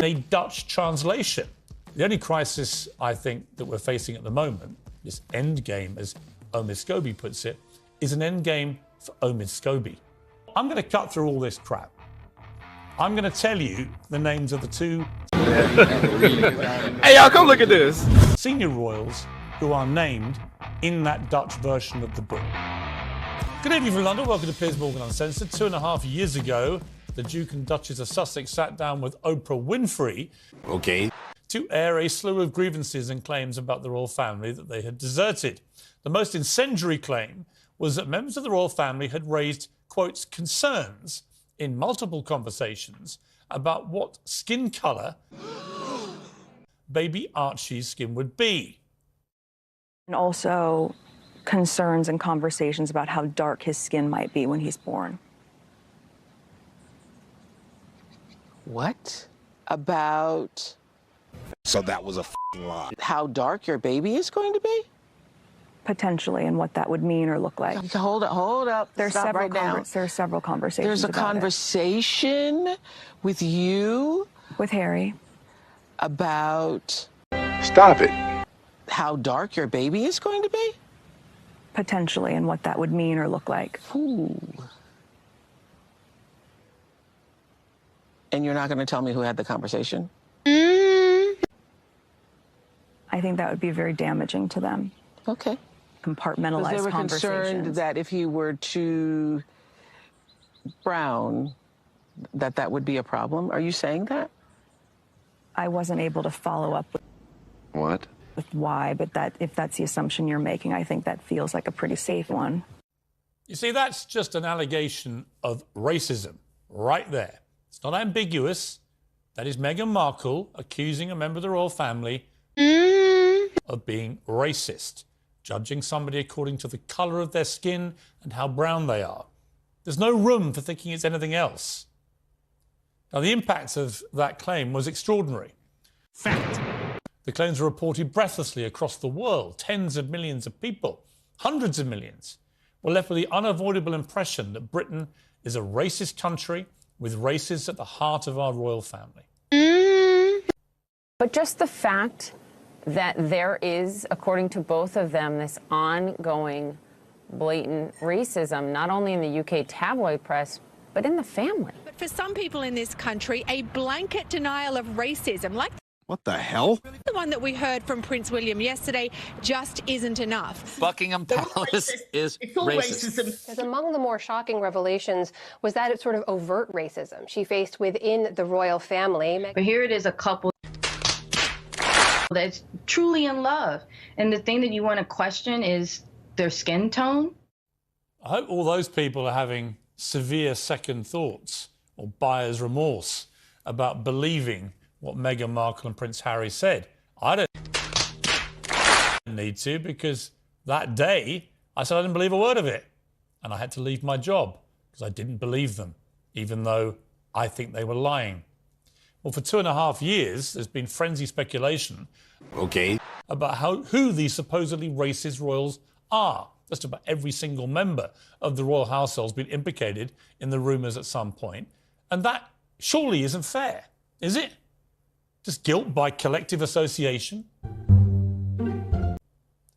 A Dutch translation. The only crisis I think that we're facing at the moment, this end game, as Omid Scobie puts it, is an end game for Omid Scobie. I'm going to cut through all this crap. I'm going to tell you the names of the two Hey, y'all, come look at this. senior royals who are named in that Dutch version of the book. Good evening from London. Welcome to Piers Morgan Uncensored. 2.5 years ago, the Duke and Duchess of Sussex sat down with Oprah Winfrey to air a slew of grievances and claims about the royal family that they had deserted. The most incendiary claim was that members of the royal family had raised, quotes, concerns in multiple conversations about what skin colour baby Archie's skin would be. And also concerns and conversations about how dark his skin might be when he's born. What? About So that was a f***ing lie. how dark your baby is going to be? Potentially, and what that would mean or look like. Hold up. There's Stop several right now. There's several conversations. There's a about conversation with you it. With Harry. about Stop it. how dark your baby is going to be? Potentially, and what that would mean or look like. Ooh. And you're not going to tell me who had the conversation? I think that would be very damaging to them. Okay. Compartmentalized Because they were concerned conversations. that if he were too brown, that would be a problem. Are you saying that? I wasn't able to follow up What? with why, but that if that's the assumption you're making, I think that feels like a pretty safe one. You see, that's just an allegation of racism right there. It's not ambiguous. That is Meghan Markle accusing a member of the royal family of being racist, judging somebody according to the colour of their skin and how brown they are. There's no room for thinking it's anything else. Now, the impact of that claim was extraordinary. Fact. The claims were reported breathlessly across the world. Tens of millions of people, hundreds of millions, were left with the unavoidable impression that Britain is a racist country with racists at the heart of our royal family. But just the fact that there is, according to both of them, this ongoing blatant racism, not only in the UK tabloid press, but in the family. But for some people in this country, a blanket denial of racism, like What the hell? the one that we heard from Prince William yesterday, just isn't enough. Buckingham Palace is racist. Because among the more shocking revelations was that it's sort of overt racism she faced within the royal family. But here it is, a couple that's truly in love. And the thing that you want to question is their skin tone. I hope all those people are having severe second thoughts or buyer's remorse about believing what Meghan Markle and Prince Harry said. I don't need to, because that day I said I didn't believe a word of it. And I had to leave my job because I didn't believe them, even though I think they were lying. Well, for 2.5 years, there's been frenzied speculation about who these supposedly racist royals are. Just about every single member of the royal household has been implicated in the rumours at some point. And that surely isn't fair, is it? Just guilt by collective association?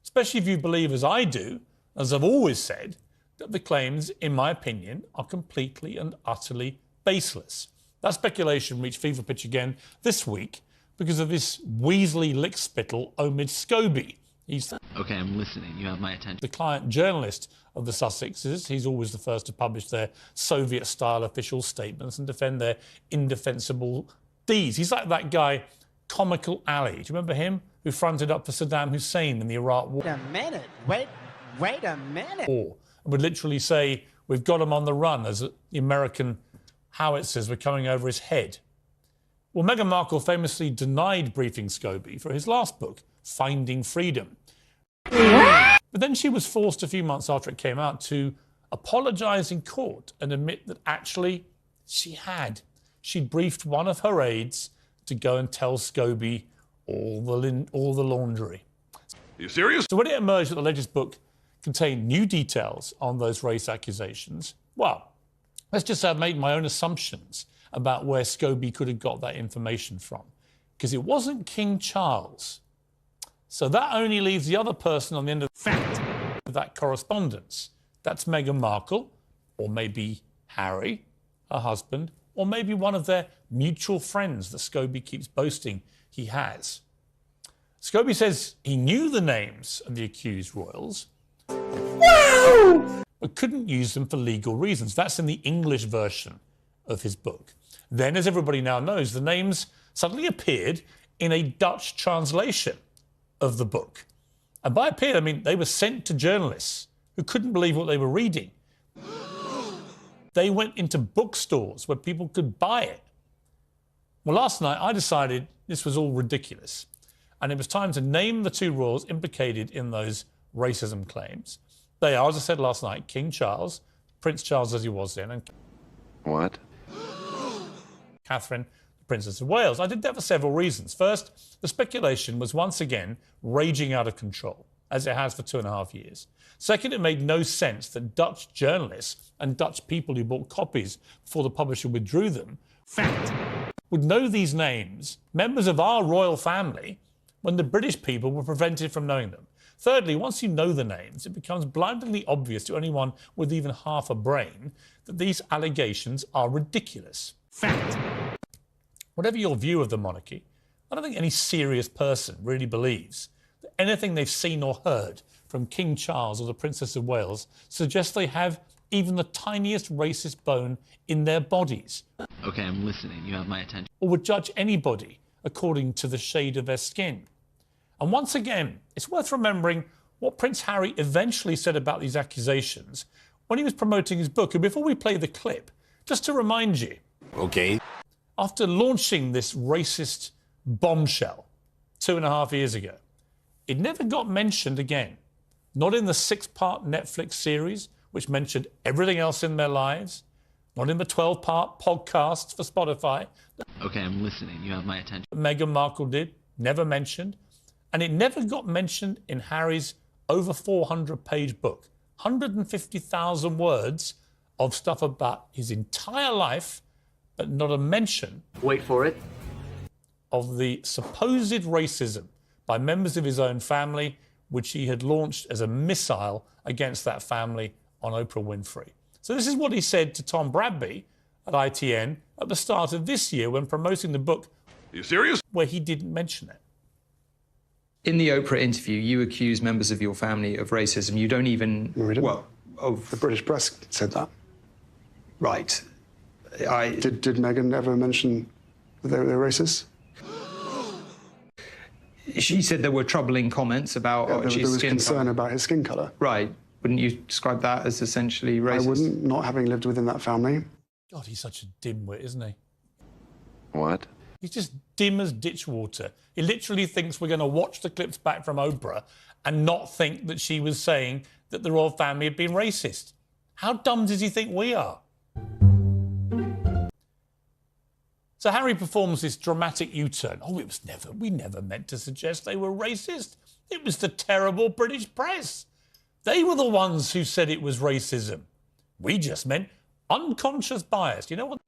Especially if you believe, as I do, as I've always said, that the claims, in my opinion, are completely and utterly baseless. That speculation reached fever pitch again this week because of this Weasley lickspittle Omid Scobie. He's Okay, I'm listening. You have my attention. the client journalist of the Sussexes. He's always the first to publish their Soviet-style official statements and defend their indefensible deeds. He's like that guy, Comical Ali. Do you remember him? Who fronted up for Saddam Hussein in the Iraq War. Wait a minute. Wait a minute. And would literally say, we've got him on the run, as the American howitzers were coming over his head. Well, Meghan Markle famously denied briefing Scobie for his last book, Finding Freedom. But then she was forced a few months after it came out to apologise in court and admit that actually she'd briefed one of her aides to go and tell Scobie all the laundry. Are you serious? So when it emerged that the latest book contained new details on those race accusations, well, let's just say I've made my own assumptions about where Scobie could have got that information from, because it wasn't King Charles. So that only leaves the other person on the end of the fact of that correspondence. That's Meghan Markle, or maybe Harry, her husband, or maybe one of their mutual friends that Scobie keeps boasting he has. Scobie says he knew the names of the accused royals, but couldn't use them for legal reasons. That's in the English version of his book. Then, as everybody now knows, the names suddenly appeared in a Dutch translation of the book. And by appeared, I mean they were sent to journalists who couldn't believe what they were reading. They went into bookstores where people could buy it. Well, last night I decided this was all ridiculous, and it was time to name the two royals implicated in those racism claims. They are, as I said last night, King Charles, Prince Charles as he was then, and What? Catherine, the Princess of Wales. I did that for several reasons. First, the speculation was once again raging out of control, as it has for 2.5 years. Second, it made no sense that Dutch journalists and Dutch people who bought copies before the publisher withdrew them, would know these names, members of our royal family, when the British people were prevented from knowing them. Thirdly, once you know the names, it becomes blindingly obvious to anyone with even half a brain that these allegations are ridiculous. Whatever your view of the monarchy, I don't think any serious person really believes that anything they've seen or heard from King Charles or the Princess of Wales suggests they have even the tiniest racist bone in their bodies. Okay, I'm listening. You have my attention. Or would judge anybody according to the shade of their skin. And once again, it's worth remembering what Prince Harry eventually said about these accusations when he was promoting his book. And before we play the clip, just to remind you, Okay. after launching this racist bombshell 2.5 years ago, it never got mentioned again. Not in the 6-part Netflix series, which mentioned everything else in their lives. Not in the 12-part podcasts for Spotify. Okay, I'm listening. You have my attention. Meghan Markle did, never mentioned. And it never got mentioned in Harry's over 400-page book. 150,000 words of stuff about his entire life, but not a mention. Wait for it. Of the supposed racism by members of his own family, which he had launched as a missile against that family on Oprah Winfrey. So this is what he said to Tom Bradby at ITN at the start of this year when promoting the book. Are you serious? Where he didn't mention it. In the Oprah interview, you accuse members of your family of racism. You don't even... No, we didn't. Well, of... The British press said that. Right. Did Meghan ever mention that they're racist? She said there were troubling comments about There was skin concern colour. about his skin colour. Right. Wouldn't you describe that as essentially racist? I wouldn't, not having lived within that family. God, he's such a dimwit, isn't he? What? He's just dim as ditch water. He literally thinks we're going to watch the clips back from Oprah and not think that she was saying that the royal family had been racist. How dumb does he think we are? So Harry performs this dramatic U-turn. Oh, we never meant to suggest they were racist. It was the terrible British press. They were the ones who said it was racism. We just meant unconscious bias. You know what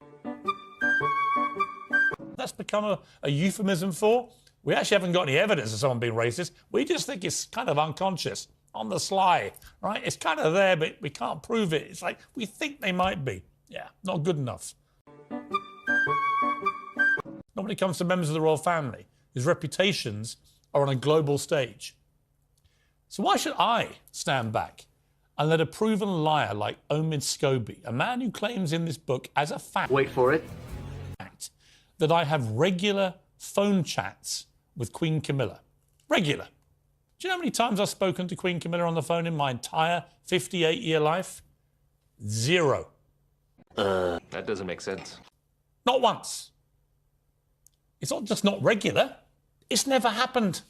that's become a euphemism for? We actually haven't got any evidence of someone being racist. We just think it's kind of unconscious, on the sly, right? It's kind of there, but we can't prove it. It's like we think they might be. Yeah, not good enough. Not when it comes to members of the royal family, whose reputations are on a global stage. So why should I stand back and let a proven liar like Omid Scobie, a man who claims in this book as a fact... Wait for it. ...that I have regular phone chats with Queen Camilla? Regular. Do you know how many times I've spoken to Queen Camilla on the phone in my entire 58-year life? 0. That doesn't make sense. Not once. It's not just not regular. It's never happened.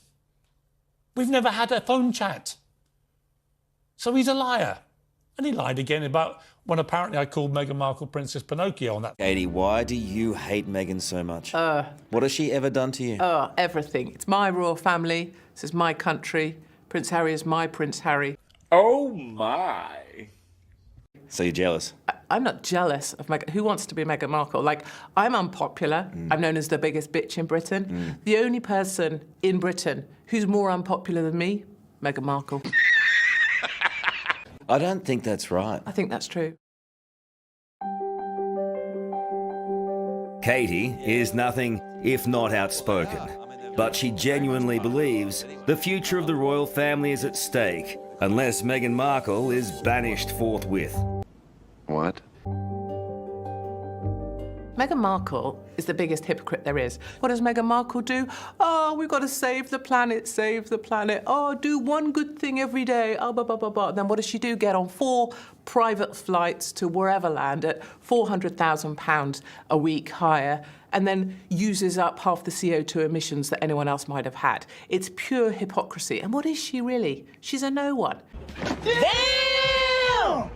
We've never had a phone chat. So he's a liar. And he lied again about when apparently I called Meghan Markle Princess Pinocchio on that. Katie, why do you hate Meghan so much? What has she ever done to you? Everything. It's my royal family. This is my country. Prince Harry is my Prince Harry. Oh, my. So you're jealous? I'm not jealous of Meghan. Who wants to be Meghan Markle? Like, I'm unpopular. I'm known as the biggest bitch in Britain. The only person in Britain who's more unpopular than me, Meghan Markle. I don't think that's right. I think that's true. Katie is nothing if not outspoken, but she genuinely believes the future of the royal family is at stake unless Meghan Markle is banished forthwith. What? Meghan Markle is the biggest hypocrite there is. What does Meghan Markle do? Oh, we've got to save the planet, save the planet. Oh, do one good thing every day. Oh, blah, blah, blah, blah. Then what does she do? Get on 4 private flights to wherever land at £400,000 a week hire, and then uses up half the CO2 emissions that anyone else might have had. It's pure hypocrisy. And what is she really? She's a no one. Damn!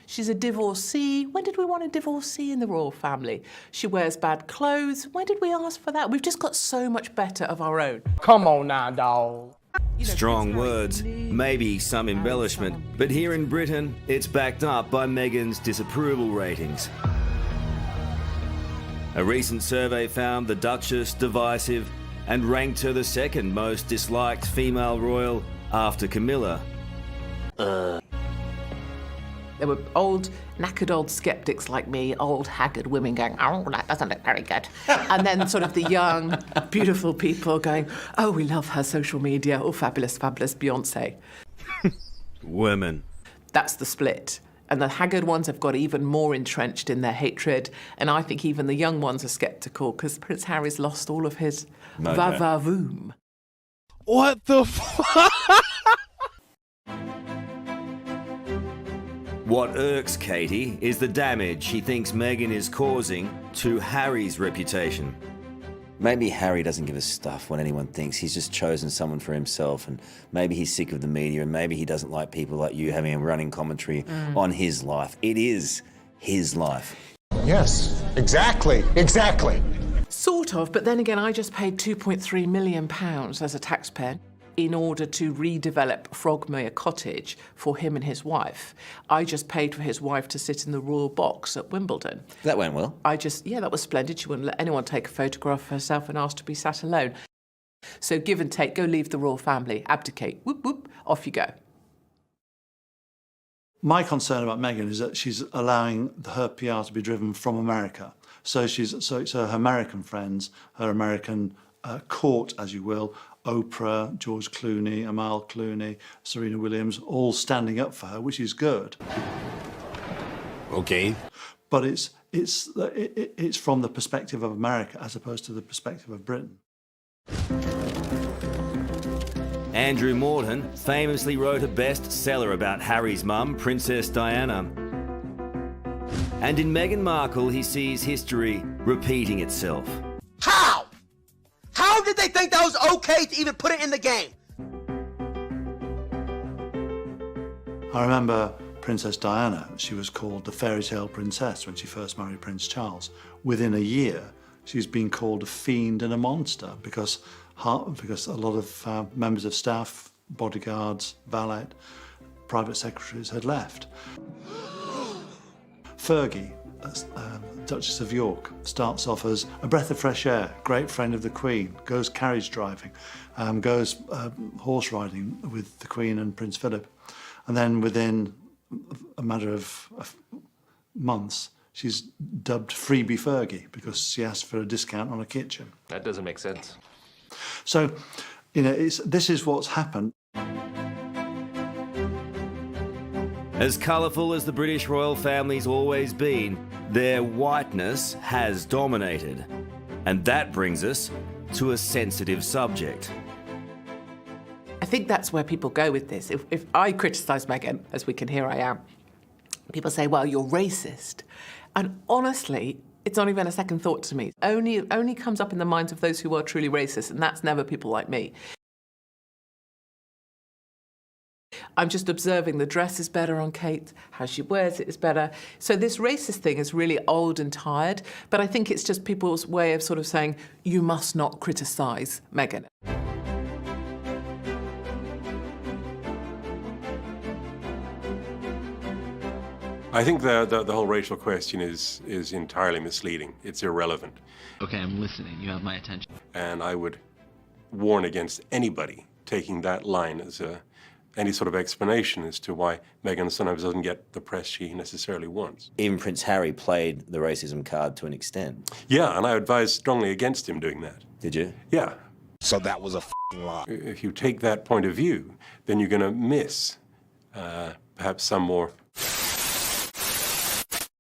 She's a divorcee. When did we want a divorcee in the royal family? She wears bad clothes. When did we ask for that? We've just got so much better of our own. Come on now, dog. Strong words, maybe some embellishment, but here in Britain, it's backed up by Meghan's disapproval ratings. A recent survey found the Duchess divisive and ranked her the second most disliked female royal after Camilla. There were knackered old skeptics like me, old haggard women going, oh, that doesn't look very good. And then sort of the young, beautiful people going, oh, we love her social media. Oh, fabulous, fabulous Beyonce. Women. That's the split. And the haggard ones have got even more entrenched in their hatred. And I think even the young ones are sceptical because Prince Harry's lost all of his va-va-voom. What the fuck? What irks Katie is the damage she thinks Meghan is causing to Harry's reputation. Maybe Harry doesn't give a stuff when anyone thinks he's just chosen someone for himself, and maybe he's sick of the media, and maybe he doesn't like people like you having a running commentary on his life. It is his life. Yes, exactly. Sort of, but then again, I just paid £2.3 million as a taxpayer in order to redevelop Frogmere Cottage for him and his wife. I just paid for his wife to sit in the royal box at Wimbledon. That went well. Yeah, that was splendid. She wouldn't let anyone take a photograph of herself and asked to be sat alone. So give and take, go leave the royal family, abdicate, whoop, whoop, off you go. My concern about Meghan is that she's allowing her PR to be driven from America. So her American friends, her American court, as you will, Oprah, George Clooney, Amal Clooney, Serena Williams, all standing up for her, which is good. Okay. But it's from the perspective of America as opposed to the perspective of Britain. Andrew Morton famously wrote a bestseller about Harry's mum, Princess Diana. And in Meghan Markle, he sees history repeating itself. How? How did they think that was okay to even put it in the game? I remember Princess Diana. She was called the fairy tale princess when she first married Prince Charles. Within a year, she's been called a fiend and a monster because a lot of members of staff, bodyguards, valet, private secretaries had left. Fergie, Duchess of York, starts off as a breath of fresh air, great friend of the Queen, goes carriage driving, goes horse riding with the Queen and Prince Philip. And then within a matter of months, she's dubbed Freebie Fergie because she asked for a discount on a kitchen. That doesn't make sense. So, this is what's happened. As colourful as the British royal family's always been, their whiteness has dominated. And that brings us to a sensitive subject. I think that's where people go with this. If I criticise Meghan, as we can hear I am, people say, well, you're racist. And honestly, it's not even a second thought to me. It only comes up in the minds of those who are truly racist, and that's never people like me. I'm just observing the dress is better on Kate, how she wears it is better. So this racist thing is really old and tired, but I think it's just people's way of sort of saying, you must not criticise Meghan. I think the whole racial question is entirely misleading. It's irrelevant. Okay, I'm listening. You have my attention. And I would warn against anybody taking that line as any sort of explanation as to why Meghan sometimes doesn't get the press she necessarily wants. Even Prince Harry played the racism card to an extent. Yeah, and I advised strongly against him doing that. Did you? Yeah. So that was a f***ing lie. If you take that point of view, then you're going to miss perhaps some more